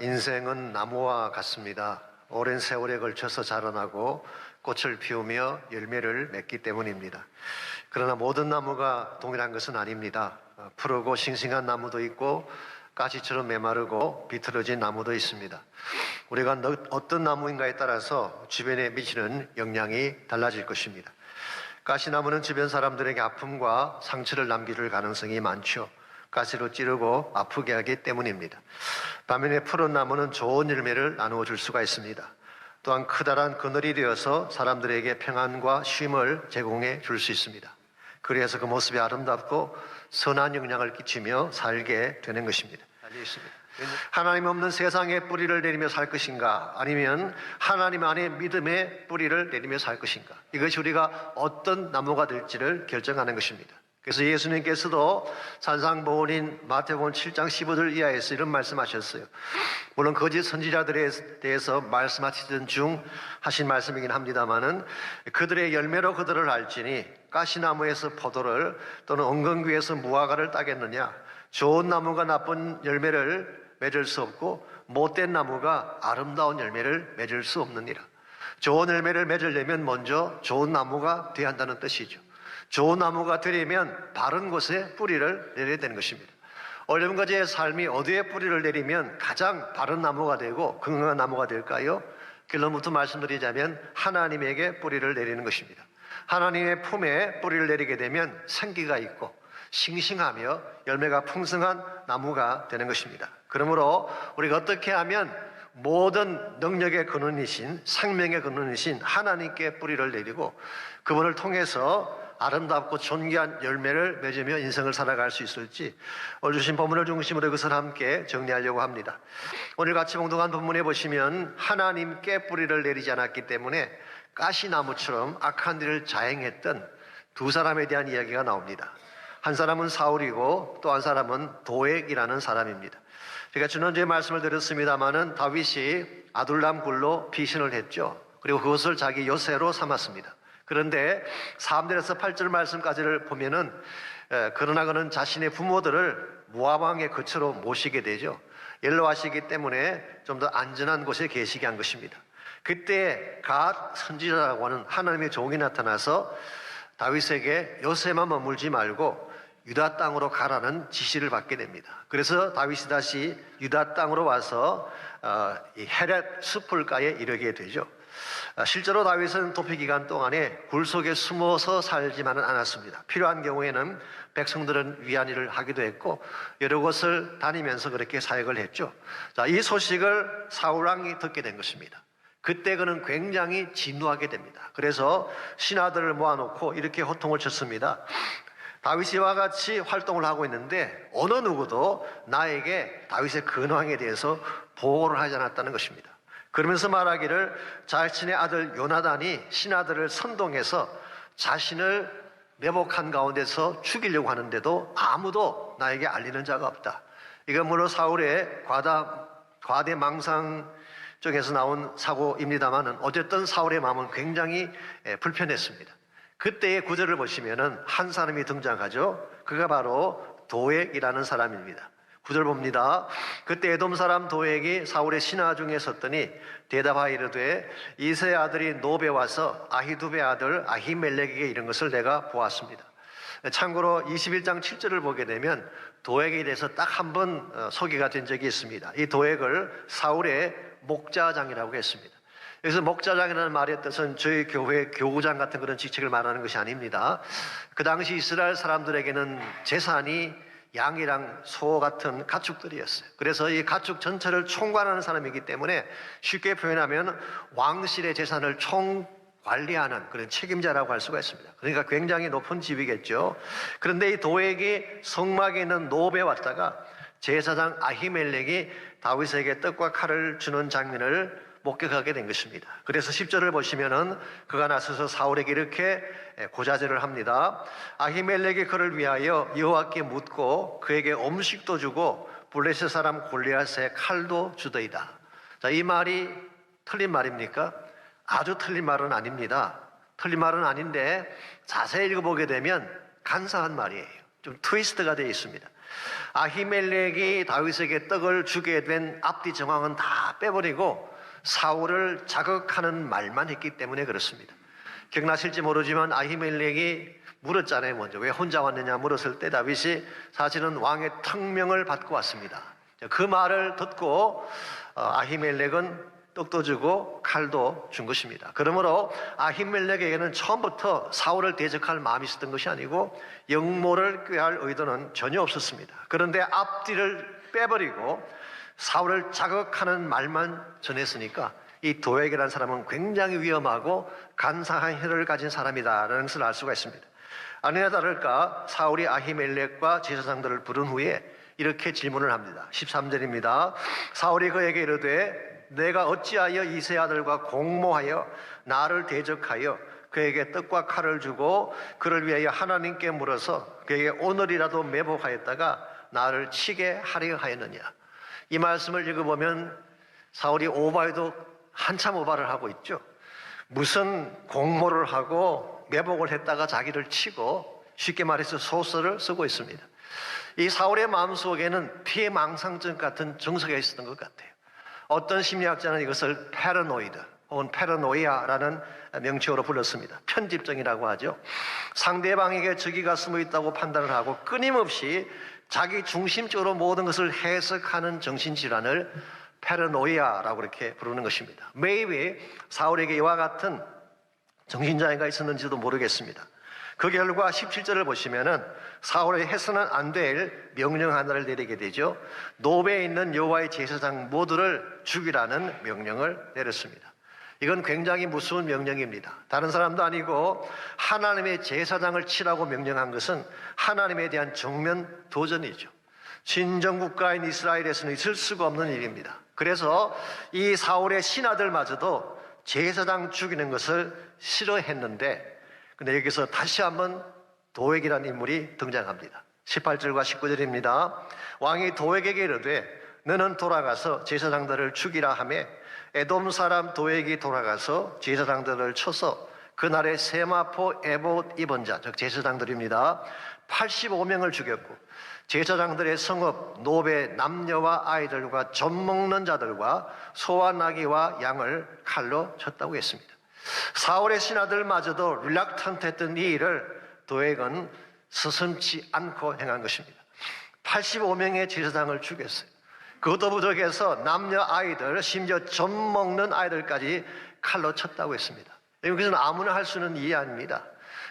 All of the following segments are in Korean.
인생은 나무와 같습니다. 오랜 세월에 걸쳐서 자라나고 꽃을 피우며 열매를 맺기 때문입니다. 그러나 모든 나무가 동일한 것은 아닙니다. 푸르고 싱싱한 나무도 있고 가지처럼 메마르고 비틀어진 나무도 있습니다. 우리가 어떤 나무인가에 따라서 주변에 미치는 영향이 달라질 것입니다. 가시나무는 주변 사람들에게 아픔과 상처를 남길 가능성이 많죠. 가시로 찌르고 아프게 하기 때문입니다. 반면에 푸른 나무는 좋은 열매를 나누어 줄 수가 있습니다. 또한 커다란 그늘이 되어서 사람들에게 평안과 쉼을 제공해 줄 수 있습니다. 그래서 그 모습이 아름답고 선한 영향을 끼치며 살게 되는 것입니다. 하나님 없는 세상에 뿌리를 내리며 살 것인가, 아니면 하나님 안에 믿음의 뿌리를 내리며 살 것인가, 이것이 우리가 어떤 나무가 될지를 결정하는 것입니다. 그래서 예수님께서도 산상보훈인 마태복음 7장 15절 이하에서 이런 말씀하셨어요. 물론 거짓 선지자들에 대해서 말씀하시던 중 하신 말씀이긴 합니다만은, 그들의 열매로 그들을 알지니 가시나무에서 포도를 또는 엉겅퀴에서 무화과를 따겠느냐. 좋은 나무가 나쁜 열매를 맺을 수 없고 못된 나무가 아름다운 열매를 맺을 수 없느니라. 좋은 열매를 맺으려면 먼저 좋은 나무가 되어야 한다는 뜻이죠. 좋은 나무가 되려면 바른 곳에 뿌리를 내려야 되는 것입니다. 올림가지의 삶이 어디에 뿌리를 내리면 가장 바른 나무가 되고 건강한 나무가 될까요? 결론부터 말씀드리자면 하나님에게 뿌리를 내리는 것입니다. 하나님의 품에 뿌리를 내리게 되면 생기가 있고 싱싱하며 열매가 풍성한 나무가 되는 것입니다. 그러므로 우리가 어떻게 하면 모든 능력의 근원이신, 생명의 근원이신 하나님께 뿌리를 내리고 그분을 통해서 아름답고 존귀한 열매를 맺으며 인생을 살아갈 수 있을지, 오늘 주신 본문을 중심으로 이것을 함께 정리하려고 합니다. 오늘 같이 봉독한 본문에 보시면 하나님께 뿌리를 내리지 않았기 때문에 가시나무처럼 악한 일을 자행했던 두 사람에 대한 이야기가 나옵니다. 한 사람은 사울이고 또 한 사람은 도액이라는 사람입니다. 제가 지난주에 말씀을 드렸습니다마는 다윗이 아둘람 굴로 피신을 했죠. 그리고 그것을 자기 요새로 삼았습니다. 그런데 3절에서 8절 말씀까지를 보면은 그러나 그는 자신의 부모들을 모압 왕의 거처로 모시게 되죠. 연로하시기 때문에 좀 더 안전한 곳에 계시게 한 것입니다. 그때 갓 선지자라고 하는 하나님의 종이 나타나서 다윗에게 요새만 머물지 말고 유다 땅으로 가라는 지시를 받게 됩니다. 그래서 다윗이 다시 유다 땅으로 와서 이 헤렛 숲을가에 이르게 되죠. 실제로 다윗은 도피 기간 동안에 굴 속에 숨어서 살지만은 않았습니다. 필요한 경우에는 백성들은 위한 일을 하기도 했고 여러 곳을 다니면서 그렇게 사역을 했죠. 자, 이 소식을 사울 왕이 듣게 된 것입니다. 그때 그는 굉장히 진노하게 됩니다. 그래서 신하들을 모아놓고 이렇게 호통을 쳤습니다. 다윗이와 같이 활동을 하고 있는데 어느 누구도 나에게 다윗의 근황에 대해서 보고를 하지 않았다는 것입니다. 그러면서 말하기를 자신의 아들 요나단이 신하들을 선동해서 자신을 매복한 가운데서 죽이려고 하는데도 아무도 나에게 알리는 자가 없다. 이건 물론 사울의 과대망상 쪽에서 나온 사고입니다만은 어쨌든 사울의 마음은 굉장히 불편했습니다. 그때의 구절을 보시면은 한 사람이 등장하죠. 그가 바로 도액이라는 사람입니다. 구절 봅니다. 그때 에돔 사람 도액이 사울의 신하 중에 섰더니 대답하이르되 이새의 아들이 노베 와서 아히두베 아들 아히멜렉에게 이른 것을 내가 보았습니다. 참고로 21장 7절을 보게 되면 도액에 대해서 딱 한 번 소개가 된 적이 있습니다. 이 도액을 사울의 목자장이라고 했습니다. 여기서 목자장이라는 말의 뜻은 저희 교회 교구장 같은 그런 직책을 말하는 것이 아닙니다. 그 당시 이스라엘 사람들에게는 재산이 양이랑 소 같은 가축들이었어요. 그래서 이 가축 전체를 총괄하는 사람이기 때문에 쉽게 표현하면 왕실의 재산을 총관리하는 그런 책임자라고 할 수가 있습니다. 그러니까 굉장히 높은 직위겠죠. 그런데 이 도액이 성막에 있는 노베에 왔다가 제사장 아히멜렉이 다윗에게 떡과 칼을 주는 장면을 목격하게 된 것입니다. 그래서 10절을 보시면은 그가 나서서 사울에게 이렇게 고자질을 합니다. 아히멜렉이 그를 위하여 여호와께 묻고 그에게 음식도 주고 블레셋 사람 골리앗의 칼도 주더이다. 자, 이 말이 틀린 말입니까? 아주 틀린 말은 아닙니다. 틀린 말은 아닌데 자세히 읽어보게 되면 간사한 말이에요. 좀 트위스트가 되어 있습니다. 아히멜렉이 다윗에게 떡을 주게 된 앞뒤 정황은 다 빼버리고 사울을 자극하는 말만 했기 때문에 그렇습니다. 기억나실지 모르지만 아히멜렉이 물었잖아요. 먼저 왜 혼자 왔느냐 물었을 때 다윗이 사실은 왕의 특명을 받고 왔습니다. 그 말을 듣고 아히멜렉은 떡도 주고 칼도 준 것입니다. 그러므로 아히멜렉에게는 처음부터 사울을 대적할 마음이 있었던 것이 아니고 영모를 꾀할 의도는 전혀 없었습니다. 그런데 앞뒤를 빼버리고 사울을 자극하는 말만 전했으니까 이 도액이라는 사람은 굉장히 위험하고 간사한 혈을 가진 사람이다라는 것을 알 수가 있습니다. 아니나 다를까 사울이 아히멜렉과 제사장들을 부른 후에 이렇게 질문을 합니다. 13절입니다. 사울이 그에게 이르되 내가 어찌하여 이세 아들과 공모하여 나를 대적하여 그에게 떡과 칼을 주고 그를 위하여 하나님께 물어서 그에게 오늘이라도 매복하였다가 나를 치게 하려 하였느냐. 이 말씀을 읽어보면 사울이 오바에도 한참 오바를 하고 있죠. 무슨 공모를 하고 매복을 했다가 자기를 치고 쉽게 말해서 소설을 쓰고 있습니다. 이 사울의 마음속에는 피해망상증 같은 정서가 있었던 것 같아요. 어떤 심리학자는 이것을 패러노이드 혹은 패러노이아라는 명칭으로 불렀습니다. 편집증이라고 하죠. 상대방에게 적이가 숨어 있다고 판단을 하고 끊임없이 자기 중심적으로 모든 것을 해석하는 정신질환을 패러노이아라고 그렇게 부르는 것입니다. maybe 사울에게 이와 같은 정신장애가 있었는지도 모르겠습니다. 그 결과 17절을 보시면은 사울이 해서는 안 될 명령 하나를 내리게 되죠. 노베에 있는 여호와의 제사장 모두를 죽이라는 명령을 내렸습니다. 이건 굉장히 무서운 명령입니다. 다른 사람도 아니고 하나님의 제사장을 치라고 명령한 것은 하나님에 대한 정면 도전이죠. 신정국가인 이스라엘에서는 있을 수가 없는 일입니다. 그래서 이 사울의 신하들마저도 제사장 죽이는 것을 싫어했는데 근데 여기서 다시 한번 도액이라는 인물이 등장합니다. 18절과 19절입니다. 왕이 도액에게 이르되 너는 돌아가서 제사장들을 죽이라 하매 에돔 사람 도액이 돌아가서 제사장들을 쳐서 그날에 세마포 에봇 입은 자, 즉 제사장들입니다. 85명을 죽였고 제사장들의 성읍 노베 남녀와 아이들과 젖 먹는 자들과 소와 나귀와 양을 칼로 쳤다고 했습니다. 사울의 신하들마저도 릴락턴트했던 이 일을 도액은 서슴지 않고 행한 것입니다. 85명의 제사장을 죽였어요. 그것도 부족해서 남녀 아이들 심지어 젖 먹는 아이들까지 칼로 쳤다고 했습니다. 여기서는 아무나 할 수는 이해 아닙니다.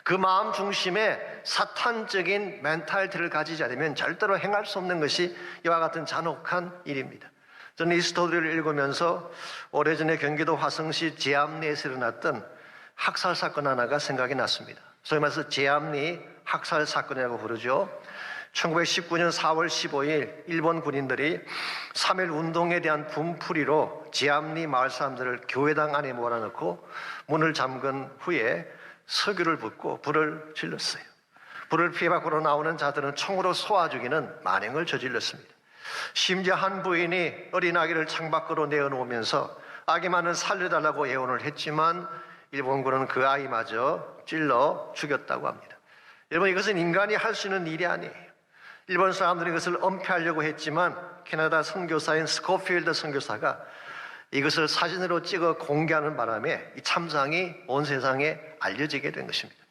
그 마음 중심에 사탄적인 멘탈티를 가지지 않으면 절대로 행할 수 없는 것이 이와 같은 잔혹한 일입니다. 저는 이 스토리를 읽으면서 오래전에 경기도 화성시 제암리에서 일어났던 학살 사건 하나가 생각이 났습니다. 소위 말해서 제암리 학살 사건이라고 부르죠. 1919년 4월 15일 일본 군인들이 3.1 운동에 대한 분풀이로 제암리 마을 사람들을 교회당 안에 몰아넣고 문을 잠근 후에 석유를 붓고 불을 질렀어요. 불을 피해 밖으로 나오는 자들은 총으로 쏘아 죽이는 만행을 저질렀습니다. 심지어 한 부인이 어린아기를 창밖으로 내어놓으면서 아기만은 살려달라고 예언을 했지만 일본군은 그 아이마저 찔러 죽였다고 합니다. 여러분, 이것은 인간이 할 수 있는 일이 아니에요. 일본 사람들이 이것을 은폐하려고 했지만 캐나다 선교사인 스코필드 선교사가 이것을 사진으로 찍어 공개하는 바람에 이 참상이 온 세상에 알려지게 된 것입니다.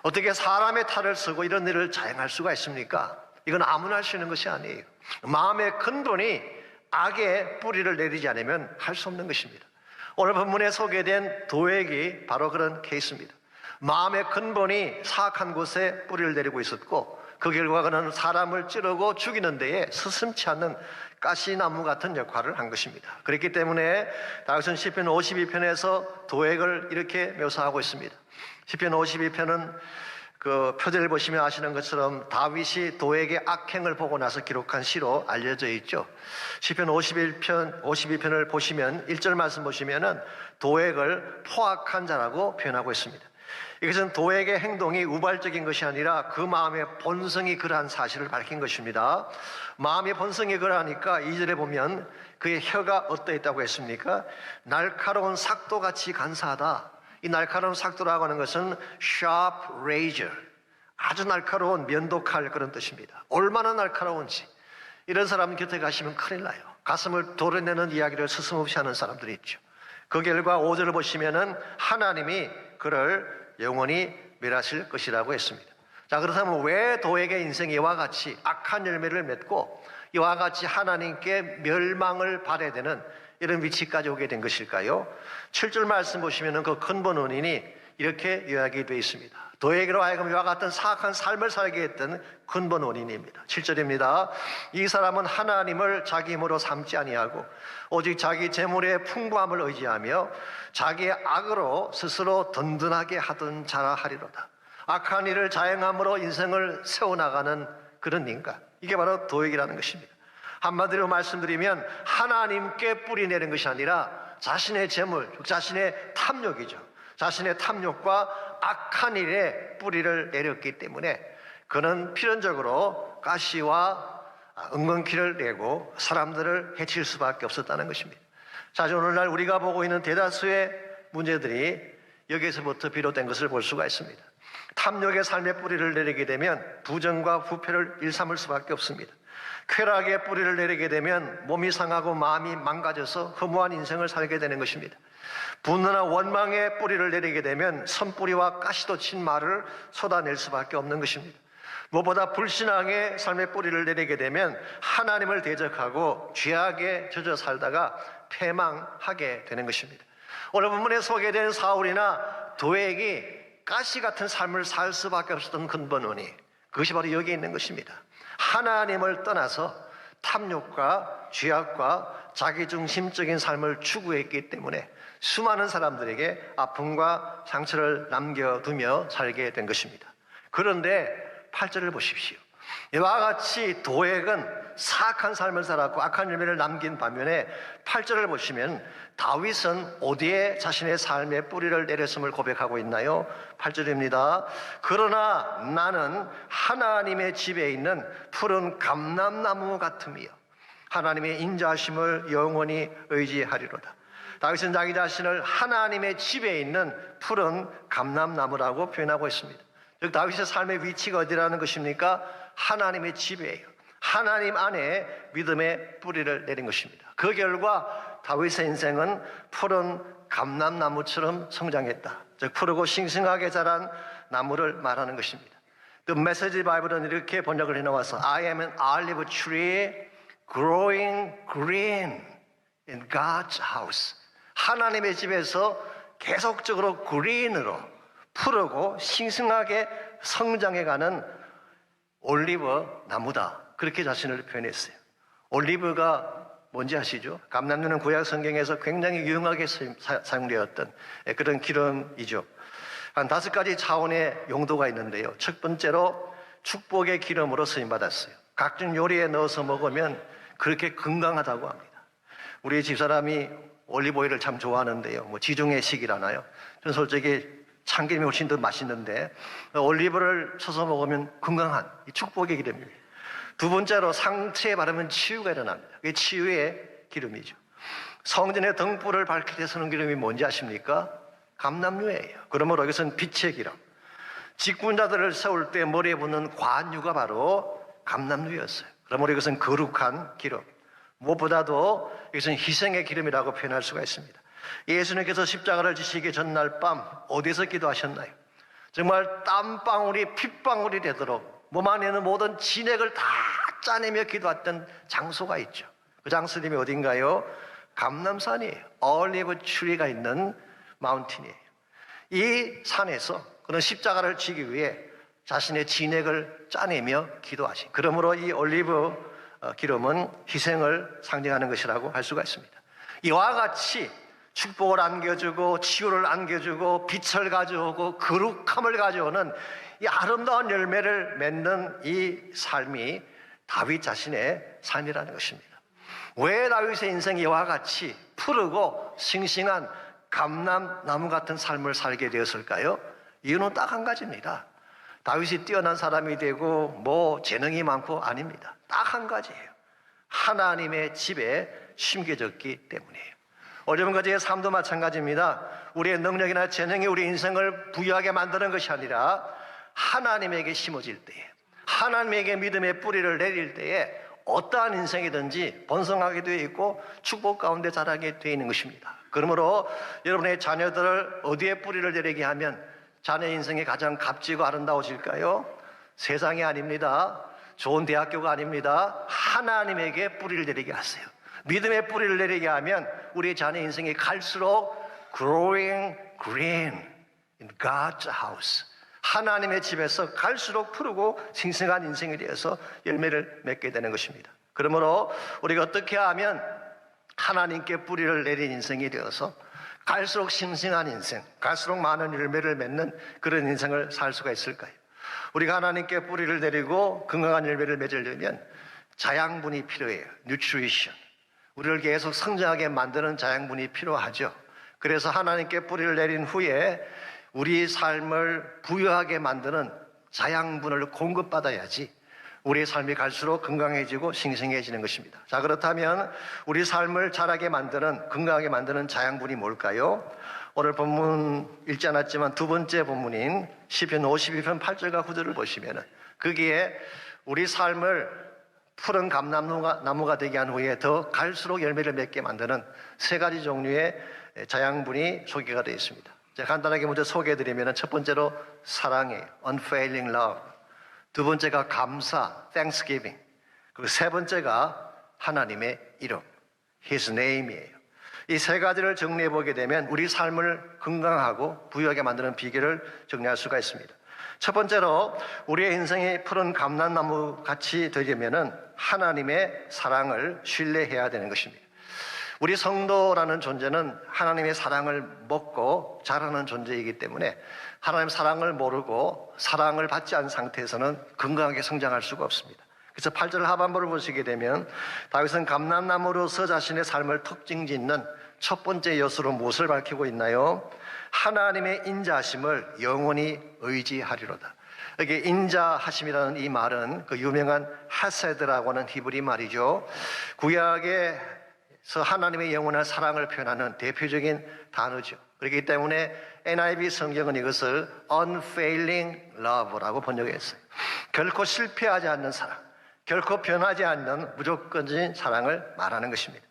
어떻게 사람의 탈을 쓰고 이런 일을 자행할 수가 있습니까? 이건 아무나 할 수 있는 것이 아니에요. 마음의 근본이 악의 뿌리를 내리지 않으면 할 수 없는 것입니다. 오늘 본문에 소개된 도액이 바로 그런 케이스입니다. 마음의 근본이 사악한 곳에 뿌리를 내리고 있었고 그 결과 그는 사람을 찌르고 죽이는 데에 스승치 않는 가시나무 같은 역할을 한 것입니다. 그렇기 때문에 다윗은 시편 52편에서 도액을 이렇게 묘사하고 있습니다. 시편 52편은 그 표제를 보시면 아시는 것처럼 다윗이 도액의 악행을 보고 나서 기록한 시로 알려져 있죠. 시편 52편을 보시면 1절 말씀 보시면은 도액을 포악한 자라고 표현하고 있습니다. 이것은 도액의 행동이 우발적인 것이 아니라 그 마음의 본성이 그러한 사실을 밝힌 것입니다. 마음의 본성이 그러하니까 2절에 보면 그의 혀가 어떠했다고 했습니까? 날카로운 삭도같이 간사하다. 이 날카로운 삭도라고 하는 것은 sharp razor, 아주 날카로운 면도칼 그런 뜻입니다. 얼마나 날카로운지. 이런 사람 곁에 가시면 큰일 나요. 가슴을 도려내는 이야기를 스스럼없이 하는 사람들이 있죠. 그 결과 5절을 보시면은 하나님이 그를 영원히 멸하실 것이라고 했습니다. 자, 그렇다면 왜 도액의 인생이 이와 같이 악한 열매를 맺고 이와 같이 하나님께 멸망을 받아야 되는 이런 위치까지 오게 된 것일까요? 7절 말씀 보시면은 그 근본 원인이 이렇게 요약이 되어 있습니다. 도액으로 하여금 이와 같은 사악한 삶을 살게 했던 근본 원인입니다. 7절입니다. 이 사람은 하나님을 자기 힘으로 삼지 아니하고 오직 자기 재물의 풍부함을 의지하며 자기의 악으로 스스로 든든하게 하던 자라 하리로다. 악한 일을 자행함으로 인생을 세워나가는 그런 인간, 이게 바로 도액이라는 것입니다. 한마디로 말씀드리면 하나님께 뿌리내는 것이 아니라 자신의 재물, 자신의 탐욕이죠. 자신의 탐욕과 악한 일에 뿌리를 내렸기 때문에 그는 필연적으로 가시와 은근키를 내고 사람들을 해칠 수밖에 없었다는 것입니다. 자, 오늘날 우리가 보고 있는 대다수의 문제들이 여기에서부터 비롯된 것을 볼 수가 있습니다. 탐욕의 삶의 뿌리를 내리게 되면 부정과 부패를 일삼을 수밖에 없습니다. 쾌락의 뿌리를 내리게 되면 몸이 상하고 마음이 망가져서 허무한 인생을 살게 되는 것입니다. 분노나 원망의 뿌리를 내리게 되면 선뿌리와 가시도 친 말을 쏟아낼 수밖에 없는 것입니다. 무엇보다 불신앙의 삶의 뿌리를 내리게 되면 하나님을 대적하고 죄악에 젖어 살다가 패망하게 되는 것입니다. 오늘 본문에 소개된 사울이나 도액이 가시 같은 삶을 살 수밖에 없었던 근본 원인, 그것이 바로 여기에 있는 것입니다. 하나님을 떠나서 탐욕과 죄악과 자기중심적인 삶을 추구했기 때문에 수많은 사람들에게 아픔과 상처를 남겨두며 살게 된 것입니다. 그런데 8절을 보십시오. 이와 같이 도액은 사악한 삶을 살았고 악한 열매를 남긴 반면에 8절을 보시면 다윗은 어디에 자신의 삶의 뿌리를 내렸음을 고백하고 있나요? 8절입니다. 그러나 나는 하나님의 집에 있는 푸른 감람나무 같으며 하나님의 인자하심을 영원히 의지하리로다. 다윗은 자기 자신을 하나님의 집에 있는 푸른 감람나무라고 표현하고 있습니다. 즉 다윗의 삶의 위치가 어디라는 것입니까? 하나님의 집이에요. 하나님 안에 믿음의 뿌리를 내린 것입니다. 그 결과 다윗의 인생은 푸른 감람나무처럼 성장했다. 즉 푸르고 싱싱하게 자란 나무를 말하는 것입니다. The Message Bible은 이렇게 번역을 해놓아서 I am an olive tree growing green in God's house. 하나님의 집에서 계속적으로 그린으로 푸르고 싱싱하게 성장해가는 올리브 나무다. 그렇게 자신을 표현했어요. 올리브가 뭔지 아시죠? 감람류는 구약 성경에서 굉장히 유용하게 사용되었던 그런 기름이죠. 한 5가지 차원의 용도가 있는데요. 첫 번째로 축복의 기름으로 쓰임받았어요. 각종 요리에 넣어서 먹으면 그렇게 건강하다고 합니다. 우리 집사람이 올리브오일을 참 좋아하는데요. 뭐 지중해 식이라나요? 저는 솔직히 참기름이 훨씬 더 맛있는데 올리브를 쳐서 먹으면 건강한 축복의 기름입니다. 두 번째로 상처에 바르면 치유가 일어납니다. 그게 치유의 기름이죠. 성전의 등불을 밝힐 때 쓰는 기름이 뭔지 아십니까? 감람류예요. 그러므로 이것은 빛의 기름. 직분자들을 세울 때 머리에 붙는 관유가 바로 감람류였어요. 그러므로 이것은 거룩한 기름. 무엇보다도 이것은 희생의 기름이라고 표현할 수가 있습니다. 예수님께서 십자가를 지시기 전날 밤 어디서 기도하셨나요? 정말 땀방울이 핏방울이 되도록 몸 안에 있는 모든 진액을 다 짜내며 기도했던 장소가 있죠. 그 장소님이 어딘가요? 감람산이에요. 올리브 트리가 있는 마운틴이에요. 이 산에서 그런 십자가를 지기 위해 자신의 진액을 짜내며 기도하신. 그러므로 이 올리브 기름은 희생을 상징하는 것이라고 할 수가 있습니다. 이와 같이 축복을 안겨주고 치유를 안겨주고 빛을 가져오고 거룩함을 가져오는 이 아름다운 열매를 맺는 이 삶이 다윗 자신의 삶이라는 것입니다. 왜 다윗의 인생이 이와 같이 푸르고 싱싱한 감람나무 같은 삶을 살게 되었을까요? 이유는 딱 한 가지입니다. 다윗이 뛰어난 사람이 되고 뭐 재능이 많고 아닙니다. 딱 한 가지예요. 하나님의 집에 심겨졌기 때문이에요. 어려움까지의 삶도 마찬가지입니다. 우리의 능력이나 재능이 우리 인생을 부유하게 만드는 것이 아니라 하나님에게 심어질 때에, 하나님에게 믿음의 뿌리를 내릴 때에 어떠한 인생이든지 번성하게 되어 있고 축복 가운데 자라게 되어 있는 것입니다. 그러므로 여러분의 자녀들을 어디에 뿌리를 내리게 하면 자녀 인생이 가장 값지고 아름다워질까요? 세상이 아닙니다. 좋은 대학교가 아닙니다. 하나님에게 뿌리를 내리게 하세요. 믿음의 뿌리를 내리게 하면 우리 자녀 인생이 갈수록 growing green in God's house, 하나님의 집에서 갈수록 푸르고 싱싱한 인생이 되어서 열매를 맺게 되는 것입니다. 그러므로 우리가 어떻게 하면 하나님께 뿌리를 내린 인생이 되어서 갈수록 싱싱한 인생, 갈수록 많은 열매를 맺는 그런 인생을 살 수가 있을까요? 우리가 하나님께 뿌리를 내리고 건강한 열매를 맺으려면 자양분이 필요해요. nutrition. 우리를 계속 성장하게 만드는 자양분이 필요하죠. 그래서 하나님께 뿌리를 내린 후에 우리 삶을 부유하게 만드는 자양분을 공급받아야지 우리의 삶이 갈수록 건강해지고 싱싱해지는 것입니다. 자, 그렇다면 우리 삶을 자라게 만드는, 건강하게 만드는 자양분이 뭘까요? 오늘 본문 읽지 않았지만 두 번째 본문인 시편 52편 8절과 9절을 보시면 거기에 우리 삶을 푸른 감나무가 되게 한 후에 더 갈수록 열매를 맺게 만드는 세 가지 종류의 자양분이 소개가 되어 있습니다. 제가 간단하게 먼저 소개해드리면 첫 번째로 사랑이에요. unfailing love. 두 번째가 감사, thanksgiving. 그리고 세 번째가 하나님의 이름, His name이에요. 이 세 가지를 정리해 보게 되면 우리 삶을 건강하고 부유하게 만드는 비결을 정리할 수가 있습니다. 첫 번째로 우리의 인생이 푸른 감람나무 같이 되려면은 하나님의 사랑을 신뢰해야 되는 것입니다. 우리 성도라는 존재는 하나님의 사랑을 먹고 자라는 존재이기 때문에 하나님의 사랑을 모르고 사랑을 받지 않은 상태에서는 건강하게 성장할 수가 없습니다. 그래서 8절 하반부를 보시게 되면 다윗은 감람나무로서 자신의 삶을 특징짓는 첫 번째 요소로 무엇을 밝히고 있나요? 하나님의 인자하심을 영원히 의지하리로다. 여기 인자하심이라는 이 말은 그 유명한 하세드라고 하는 히브리 말이죠. 구약에서 하나님의 영원한 사랑을 표현하는 대표적인 단어죠. 그렇기 때문에 NIV 성경은 이것을 unfailing love라고 번역했어요. 결코 실패하지 않는 사랑, 결코 변하지 않는 무조건적인 사랑을 말하는 것입니다.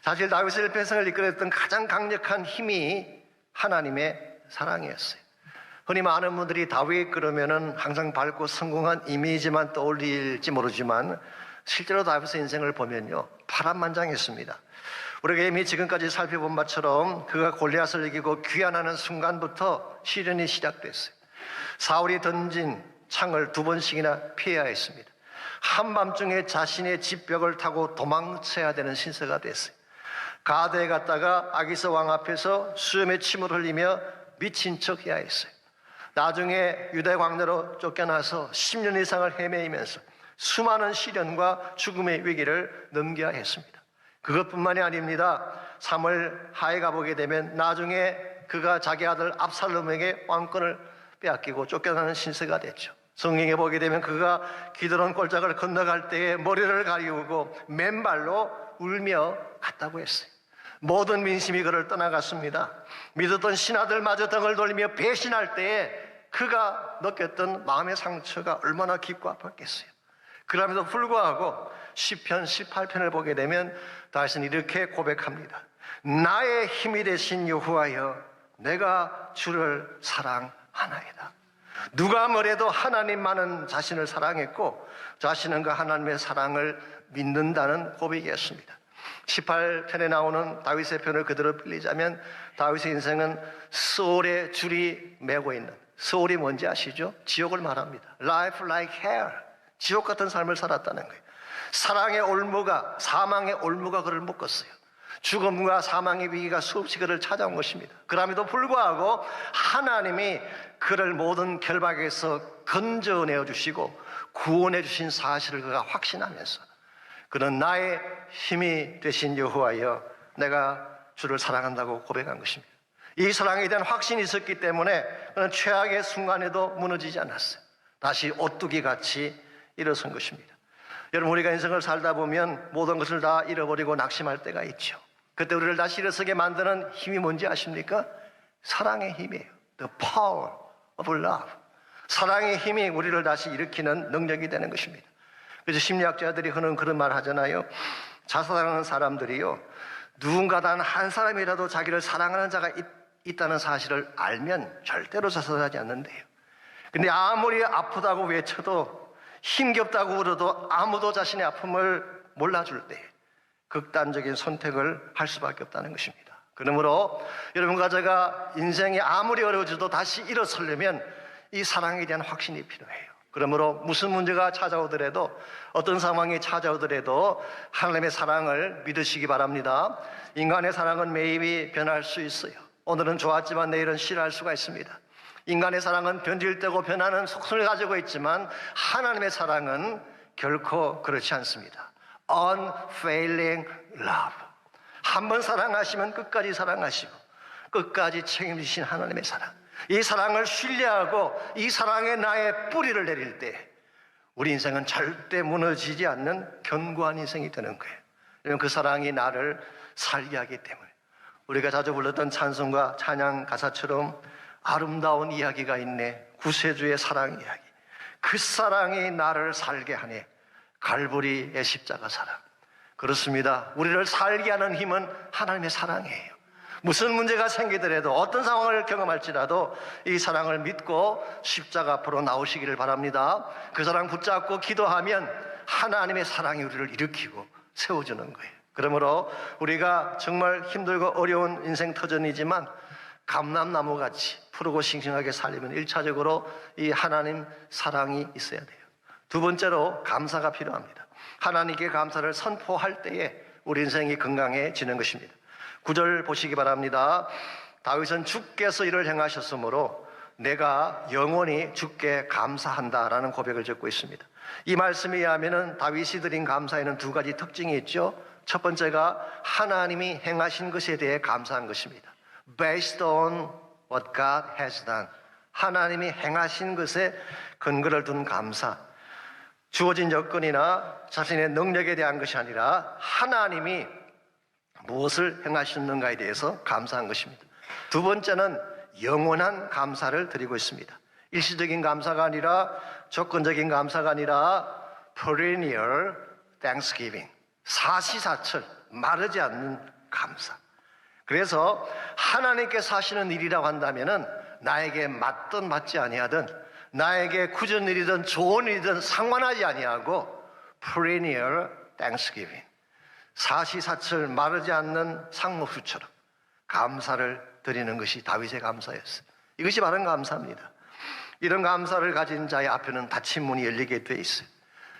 사실 다윗의 백성을 이끌었던 가장 강력한 힘이 하나님의 사랑이었어요. 흔히 많은 분들이 다윗 그러면은 항상 밝고 성공한 이미지만 떠올릴지 모르지만 실제로 다윗의 인생을 보면요, 파란만장했습니다. 우리가 이미 지금까지 살펴본 바처럼 그가 골리앗을 이기고 귀환하는 순간부터 시련이 시작됐어요. 사울이 던진 창을 2번씩이나 피해야 했습니다. 한밤중에 자신의 집벽을 타고 도망쳐야 되는 신세가 됐어요. 가드에 갔다가 아기스 왕 앞에서 수염에 침을 흘리며 미친 척 해야 했어요. 나중에 유대 광야로 쫓겨나서 10년 이상을 헤매이면서 수많은 시련과 죽음의 위기를 넘겨야 했습니다. 그것뿐만이 아닙니다. 사무엘 하에 가보게 되면 나중에 그가 자기 아들 압살롬에게 왕권을 빼앗기고 쫓겨나는 신세가 됐죠. 성경에 보게 되면 그가 기드론 골짜기를 건너갈 때에 머리를 가리우고 맨발로 울며 갔다고 했어요. 모든 민심이 그를 떠나갔습니다. 믿었던 신하들마저 등을 돌리며 배신할 때에 그가 느꼈던 마음의 상처가 얼마나 깊고 아팠겠어요. 그럼에도 불구하고 시편 18편을 보게 되면 다윗은 이렇게 고백합니다. 나의 힘이 되신 여호와여, 내가 주를 사랑하나이다. 누가 뭐래도 하나님만은 자신을 사랑했고 자신은 그 하나님의 사랑을 믿는다는 고백이었습니다. 18편에 나오는 다윗의 편을 그대로 빌리자면 다윗의 인생은 소울의 줄이 매고 있는, 소울이 뭔지 아시죠? 지옥을 말합니다. Life like hell, 지옥 같은 삶을 살았다는 거예요. 사랑의 올무가, 사망의 올무가 그를 묶었어요. 죽음과 사망의 위기가 수없이 그를 찾아온 것입니다. 그럼에도 불구하고 하나님이 그를 모든 결박에서 건져내어 주시고 구원해 주신 사실을 그가 확신하면서 그는 나의 힘이 되신 여호와여, 내가 주를 사랑한다고 고백한 것입니다. 이 사랑에 대한 확신이 있었기 때문에 그는 최악의 순간에도 무너지지 않았어요. 다시 오뚜기 같이 일어선 것입니다. 여러분, 우리가 인생을 살다 보면 모든 것을 다 잃어버리고 낙심할 때가 있죠. 그때 우리를 다시 일어서게 만드는 힘이 뭔지 아십니까? 사랑의 힘이에요. The power of love. 사랑의 힘이 우리를 다시 일으키는 능력이 되는 것입니다. 그래서 심리학자들이 하는 그런 말 하잖아요. 자살하는 사람들이요, 누군가 단 한 사람이라도 자기를 사랑하는 자가 있다는 사실을 알면 절대로 자살하지 않는데요. 근데 아무리 아프다고 외쳐도 힘겹다고 울어도 아무도 자신의 아픔을 몰라줄 때 극단적인 선택을 할 수밖에 없다는 것입니다. 그러므로 여러분과 제가 인생이 아무리 어려워져도 다시 일어서려면 이 사랑에 대한 확신이 필요해요. 그러므로 무슨 문제가 찾아오더라도, 어떤 상황이 찾아오더라도 하나님의 사랑을 믿으시기 바랍니다. 인간의 사랑은 매일이 변할 수 있어요. 오늘은 좋았지만 내일은 싫어할 수가 있습니다. 인간의 사랑은 변질되고 변하는 속성을 가지고 있지만 하나님의 사랑은 결코 그렇지 않습니다. Unfailing love. 한번 사랑하시면 끝까지 사랑하시고 끝까지 책임지신 하나님의 사랑. 이 사랑을 신뢰하고 이 사랑에 나의 뿌리를 내릴 때 우리 인생은 절대 무너지지 않는 견고한 인생이 되는 거예요. 왜냐하면 그 사랑이 나를 살게 하기 때문에. 우리가 자주 불렀던 찬송과 찬양 가사처럼 아름다운 이야기가 있네. 구세주의 사랑 이야기. 그 사랑이 나를 살게 하네. 갈보리의 십자가 사랑. 그렇습니다. 우리를 살게 하는 힘은 하나님의 사랑이에요. 무슨 문제가 생기더라도, 어떤 상황을 경험할지라도 이 사랑을 믿고 십자가 앞으로 나오시기를 바랍니다. 그 사랑 붙잡고 기도하면 하나님의 사랑이 우리를 일으키고 세워주는 거예요. 그러므로 우리가 정말 힘들고 어려운 인생 터전이지만 감람나무같이 푸르고 싱싱하게 살리면 1차적으로 이 하나님 사랑이 있어야 돼요. 두 번째로 감사가 필요합니다. 하나님께 감사를 선포할 때에 우리 인생이 건강해지는 것입니다. 9절 보시기 바랍니다. 다윗은 주께서 이를 행하셨으므로 내가 영원히 주께 감사한다라는 고백을 적고 있습니다. 이 말씀에 의하면 다윗이 드린 감사에는 두 가지 특징이 있죠. 첫 번째가 하나님이 행하신 것에 대해 감사한 것입니다. Based on what God has done. 하나님이 행하신 것에 근거를 둔 감사. 주어진 여건이나 자신의 능력에 대한 것이 아니라 하나님이 무엇을 행하셨는가에 대해서 감사한 것입니다. 두 번째는 영원한 감사를 드리고 있습니다. 일시적인 감사가 아니라, 조건적인 감사가 아니라 perennial thanksgiving. 사시사철 마르지 않는 감사. 그래서 하나님께서 하시는 일이라고 한다면은 나에게 맞든 맞지 아니하든, 나에게 굳은 일이든 좋은 일이든 상관하지 아니하고 perennial thanksgiving. 사시사철 마르지 않는 상록수처럼 감사를 드리는 것이 다윗의 감사였어요. 이것이 바른 감사입니다. 이런 감사를 가진 자의 앞에는 닫힌 문이 열리게 돼 있어요.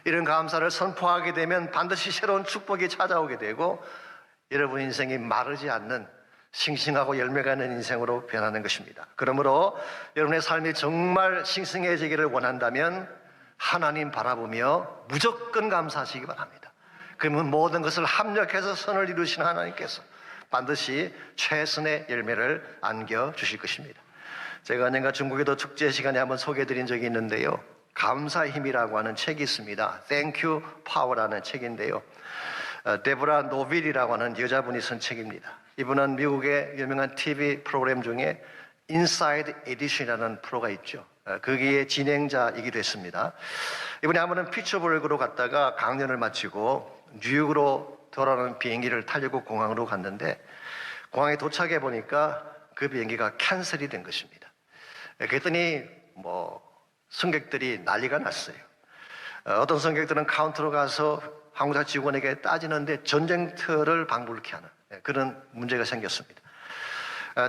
이런 감사를 선포하게 되면 반드시 새로운 축복이 찾아오게 되고 여러분 인생이 마르지 않는 싱싱하고 열매가 있는 인생으로 변하는 것입니다. 그러므로 여러분의 삶이 정말 싱싱해지기를 원한다면 하나님 바라보며 무조건 감사하시기 바랍니다. 그러면 모든 것을 합력해서 선을 이루시는 하나님께서 반드시 최선의 열매를 안겨주실 것입니다. 제가 언젠가 중국에도 축제 시간에 한번 소개해드린 적이 있는데요. 감사의 힘이라고 하는 책이 있습니다. Thank You Power라는 책인데요. 데보라 노빌이라고 하는 여자분이 쓴 책입니다. 이분은 미국의 유명한 TV 프로그램 중에 Inside Edition이라는 프로가 있죠. 거기에 진행자이기도 했습니다. 이분이 한 번은 피츠버그로 갔다가 강연을 마치고 뉴욕으로 돌아오는 비행기를 타려고 공항으로 갔는데 공항에 도착해 보니까 그 비행기가 캔슬이 된 것입니다. 그랬더니 승객들이 난리가 났어요. 어떤 승객들은 카운터로 가서 항공사 직원에게 따지는데 전쟁터를 방불케 하는 그런 문제가 생겼습니다.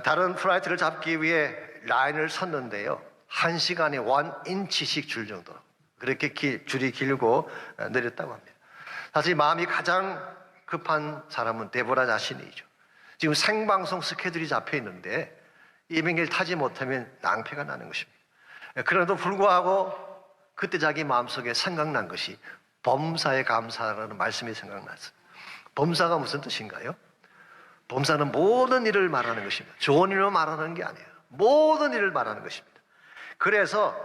다른 플라이트를 잡기 위해 라인을 섰는데요. 1시간에 1인치씩 줄 정도로 그렇게 줄이 길고 내렸다고 합니다. 사실 마음이 가장 급한 사람은 데보라 자신이죠. 지금 생방송 스케줄이 잡혀 있는데 이 비행기를 타지 못하면 낭패가 나는 것입니다. 그럼에도 불구하고 그때 자기 마음속에 생각난 것이 범사에 감사라는 말씀이 생각났어요. 범사가 무슨 뜻인가요? 범사는 모든 일을 말하는 것입니다. 좋은 일을 말하는 게 아니에요. 모든 일을 말하는 것입니다. 그래서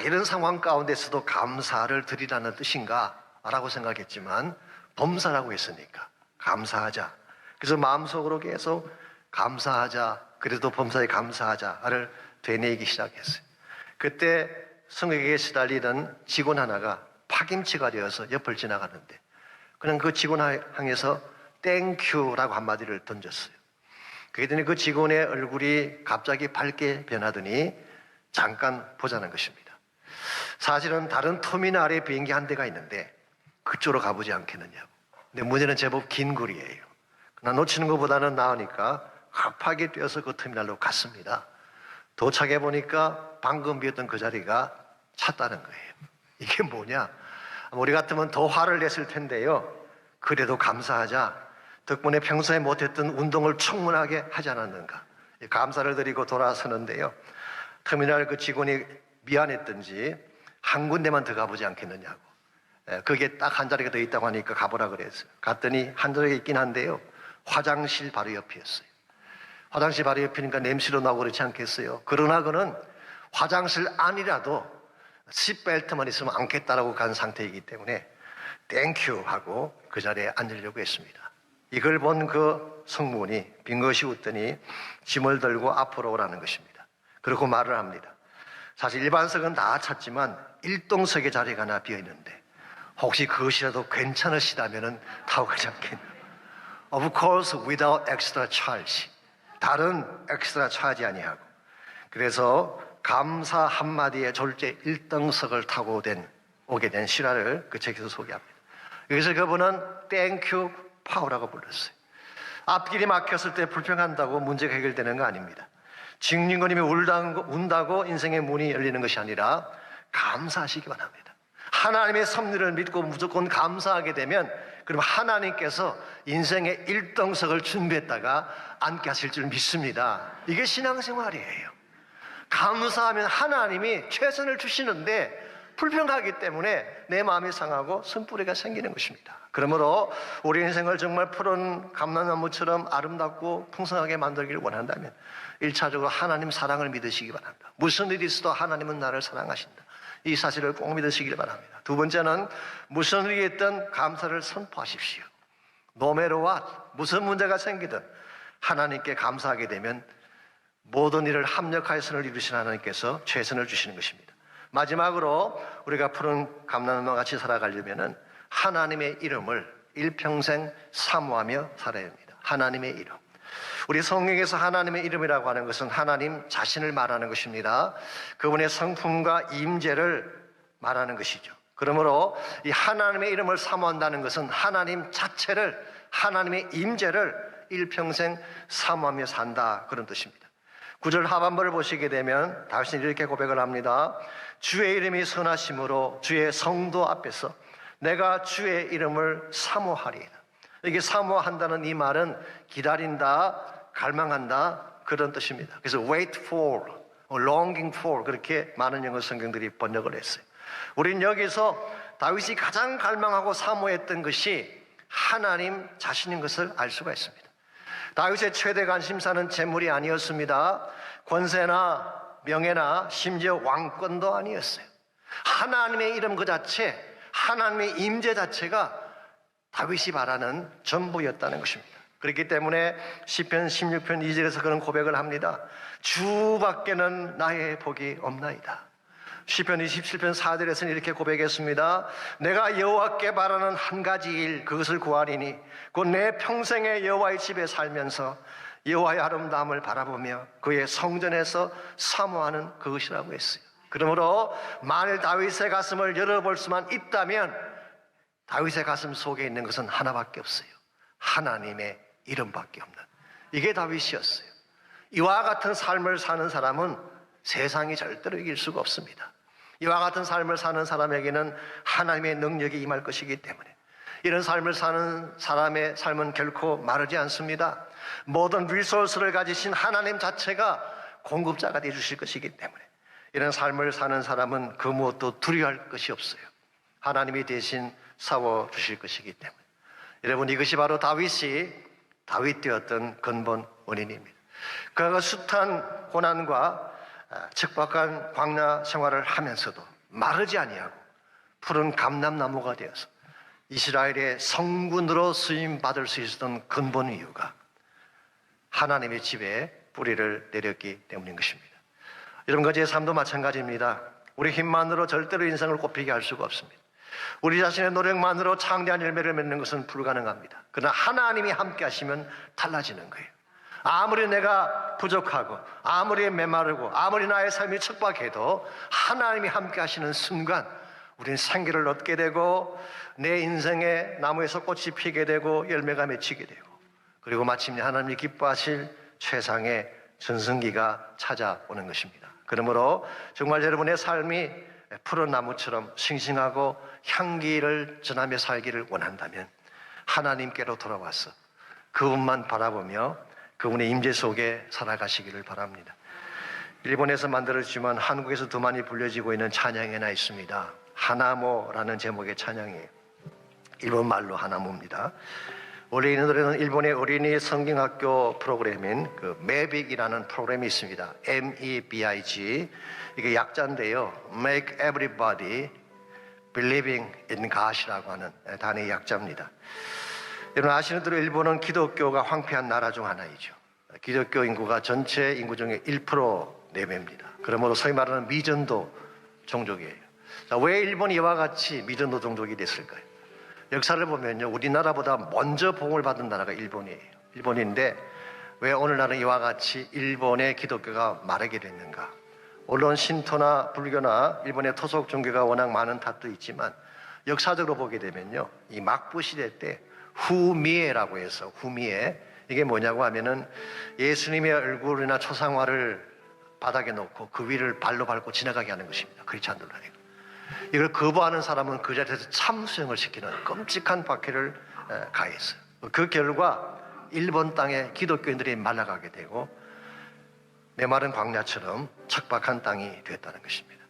이런 상황 가운데서도 감사를 드리라는 뜻인가? 라고 생각했지만 범사라고 했으니까 감사하자. 그래서 마음속으로 계속 감사하자. 그래도 범사에 감사하자를 되뇌이기 시작했어요. 그때 승객에게 시달리던 직원 하나가 파김치가 되어서 옆을 지나가는데 그는 그 직원을 향해서 땡큐라고 한마디를 던졌어요. 그랬더니 그 직원의 얼굴이 갑자기 밝게 변하더니 잠깐 보자는 것입니다. 사실은 다른 터미널에 비행기 한 대가 있는데 그쪽으로 가보지 않겠느냐고. 근데 문제는 제법 긴 거리예요. 그러나 놓치는 것보다는 나으니까 급하게 뛰어서 그 터미널로 갔습니다. 도착해 보니까 방금 비었던 그 자리가 찼다는 거예요. 이게 뭐냐? 우리 같으면 더 화를 냈을 텐데요. 그래도 감사하자. 덕분에 평소에 못했던 운동을 충분하게 하지 않았는가. 감사를 드리고 돌아서는데요. 터미널 그 직원이 미안했던지 한 군데만 더 가보지 않겠느냐고. 그게 딱 한 자리가 더 있다고 하니까 가보라 그랬어요. 갔더니 한 자리가 있긴 한데요. 화장실 바로 옆이었어요. 화장실 바로 옆이니까 냄새도 나고 그렇지 않겠어요. 그러나 그는 화장실 안이라도 시트벨트만 있으면 앉겠다라고 간 상태이기 때문에 땡큐 하고 그 자리에 앉으려고 했습니다. 이걸 본 그 성문이 빙긋이 웃더니 짐을 들고 앞으로 오라는 것입니다. 그리고 말을 합니다. 사실 일반석은 다 찼지만 1동석의 자리가 하나 비어있는데 혹시 그것이라도 괜찮으시다면 타고 가지 않겠나. Of course without extra charge. 다른 엑스트라 차지 아니하고. 그래서 감사 한마디에 졸제 1등석을 타고 오게 된 실화를 그 책에서 소개합니다. 여기서 그분은 땡큐 파우라고 불렀어요. 앞길이 막혔을 때 불평한다고 문제가 해결되는 거 아닙니다. 징징거리며 운다고 인생의 문이 열리는 것이 아니라 감사하시기 바랍니다. 하나님의 섭리를 믿고 무조건 감사하게 되면 그럼 하나님께서 인생의 1등석을 준비했다가 앉게 하실 줄 믿습니다. 이게 신앙생활이에요. 감사하면 하나님이 최선을 주시는데 불평하기 때문에 내 마음이 상하고 쓴뿌리가 생기는 것입니다. 그러므로 우리 인생을 정말 푸른 감람나무처럼 아름답고 풍성하게 만들기를 원한다면 1차적으로 하나님 사랑을 믿으시기 바랍니다. 무슨 일이 있어도 하나님은 나를 사랑하신다. 이 사실을 꼭 믿으시길 바랍니다. 두 번째는 무슨 일이 있든 감사를 선포하십시오. No matter what, 무슨 문제가 생기든 하나님께 감사하게 되면 모든 일을 합력하여 선을 이루신 하나님께서 최선을 주시는 것입니다. 마지막으로 우리가 푸른 감람나무와 같이 살아가려면 하나님의 이름을 일평생 사모하며 살아야 합니다. 하나님의 이름. 우리 성경에서 하나님의 이름이라고 하는 것은 하나님 자신을 말하는 것입니다. 그분의 성품과 임재를 말하는 것이죠. 그러므로 이 하나님의 이름을 사모한다는 것은 하나님 자체를, 하나님의 임재를 일평생 사모하며 산다, 그런 뜻입니다. 9절 하반부를 보시게 되면 다윗은 이렇게 고백을 합니다. 주의 이름이 선하심으로 주의 성도 앞에서 내가 주의 이름을 사모하리이다. 이게 사모한다는 이 말은 기다린다, 갈망한다, 그런 뜻입니다. 그래서 wait for, longing for, 그렇게 많은 영어 성경들이 번역을 했어요. 우린 여기서 다윗이 가장 갈망하고 사모했던 것이 하나님 자신인 것을 알 수가 있습니다. 다윗의 최대 관심사는 재물이 아니었습니다. 권세나 명예나 심지어 왕권도 아니었어요. 하나님의 이름 그 자체, 하나님의 임재 자체가 다윗이 바라는 전부였다는 것입니다. 그렇기 때문에 시편 16편 2절에서 그런 고백을 합니다. 주밖에는 나의 복이 없나이다. 시편 27편 4절에서는 이렇게 고백했습니다. 내가 여호와께 바라는 한 가지 일, 그것을 구하리니 곧 내 평생에 여호와의 집에 살면서 여호와의 아름다움을 바라보며 그의 성전에서 사모하는 그것이라고 했어요. 그러므로 만일 다윗의 가슴을 열어볼 수만 있다면 다윗의 가슴 속에 있는 것은 하나밖에 없어요. 하나님의 이름밖에 없는, 이게 다윗이었어요. 이와 같은 삶을 사는 사람은 세상이 절대로 이길 수가 없습니다. 이와 같은 삶을 사는 사람에게는 하나님의 능력이 임할 것이기 때문에 이런 삶을 사는 사람의 삶은 결코 마르지 않습니다. 모든 리소스를 가지신 하나님 자체가 공급자가 되어 주실 것이기 때문에 이런 삶을 사는 사람은 그 무엇도 두려워할 것이 없어요. 하나님이 대신 싸워 주실 것이기 때문에. 여러분, 이것이 바로 다윗이 다윗 되었던 근본 원인입니다. 그가 숱한 고난과 척박한 광야 생활을 하면서도 마르지 아니하고 푸른 감람나무가 되어서 이스라엘의 성군으로 쓰임 받을 수 있었던 근본 이유가 하나님의 집에 뿌리를 내렸기 때문인 것입니다. 여러분과 제 삶도 마찬가지입니다. 우리 힘만으로 절대로 인생을 꽃피게 할 수가 없습니다. 우리 자신의 노력만으로 창대한 열매를 맺는 것은 불가능합니다. 그러나 하나님이 함께 하시면 달라지는 거예요. 아무리 내가 부족하고 아무리 메마르고 아무리 나의 삶이 척박해도 하나님이 함께 하시는 순간 우리는 생기를 얻게 되고 내 인생의 나무에서 꽃이 피게 되고 열매가 맺히게 되고 그리고 마침내 하나님이 기뻐하실 최상의 전성기가 찾아오는 것입니다. 그러므로 정말 여러분의 삶이 푸른 나무처럼 싱싱하고 향기를 전하며 살기를 원한다면 하나님께로 돌아와서 그분만 바라보며 그분의 임재 속에 살아가시기를 바랍니다. 일본에서 만들어지지만 한국에서 더 많이 불려지고 있는 찬양이 하나 있습니다. 하나모라는 제목의 찬양이에요. 일본 말로 하나모입니다. 원래 이 노래는 일본의 어린이 성경학교 프로그램인 그 MEBIG이라는 프로그램이 있습니다. MEBIG 이게 약자인데요. Make Everybody Believing in God이라고 하는 단어의 약자입니다. 여러분 아시는 대로 일본은 기독교가 황폐한 나라 중 하나이죠. 기독교 인구가 전체 인구 중에 1% 내외입니다. 그러므로 소위 말하는 미전도 종족이에요. 자, 왜 일본이 이와 같이 미전도 종족이 됐을까요? 역사를 보면요, 우리나라보다 먼저 복음을 받은 나라가 일본이에요. 일본인데 왜 오늘날은 이와 같이 일본의 기독교가 마르게 됐는가? 물론 신토나 불교나 일본의 토속 종교가 워낙 많은 탓도 있지만 역사적으로 보게 되면요, 이 막부 시대 때 후미에라고 해서 후미에 이게 뭐냐고 하면은 예수님의 얼굴이나 초상화를 바닥에 놓고 그 위를 발로 밟고 지나가게 하는 것입니다. 크리스찬들로 하여금. 이걸 거부하는 사람은 그 자리에서 참수형을 시키는 끔찍한 박해를 가했어요. 그 결과 일본 땅에 기독교인들이 말라가게 되고 메마른 광야처럼 척박한 땅이 됐다는 것입니다.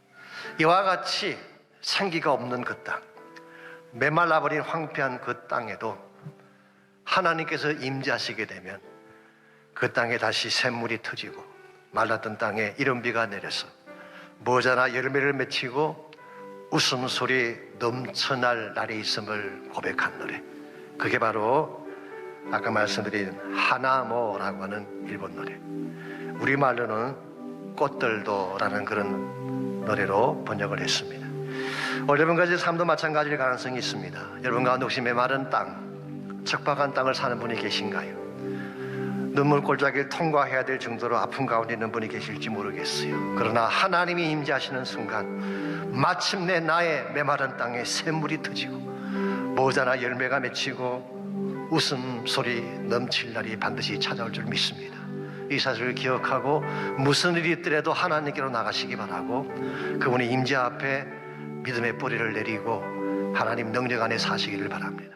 이와 같이 생기가 없는 그 땅, 메말라버린 황폐한 그 땅에도 하나님께서 임재하시게 되면 그 땅에 다시 샘물이 터지고 말랐던 땅에 이른 비가 내려서 모자나 열매를 맺히고 웃음소리 넘쳐날 날이 있음을 고백한 노래, 그게 바로 아까 말씀드린 하나모라고 하는 일본 노래, 우리말로는 꽃들도라는 그런 노래로 번역을 했습니다. 여러분까지 삶도 마찬가지일 가능성이 있습니다. 여러분 가운데 혹시 메마른 땅, 척박한 땅을 사는 분이 계신가요? 눈물 골짜기를 통과해야 될 정도로 아픔 가운데 있는 분이 계실지 모르겠어요. 그러나 하나님이 임재하시는 순간 마침내 나의 메마른 땅에 샘물이 터지고 모자나 열매가 맺히고 웃음소리 넘칠 날이 반드시 찾아올 줄 믿습니다. 이 사실을 기억하고 무슨 일이 있더라도 하나님께로 나가시기 바라고 그분의 임재 앞에 믿음의 뿌리를 내리고 하나님 능력 안에 사시기를 바랍니다.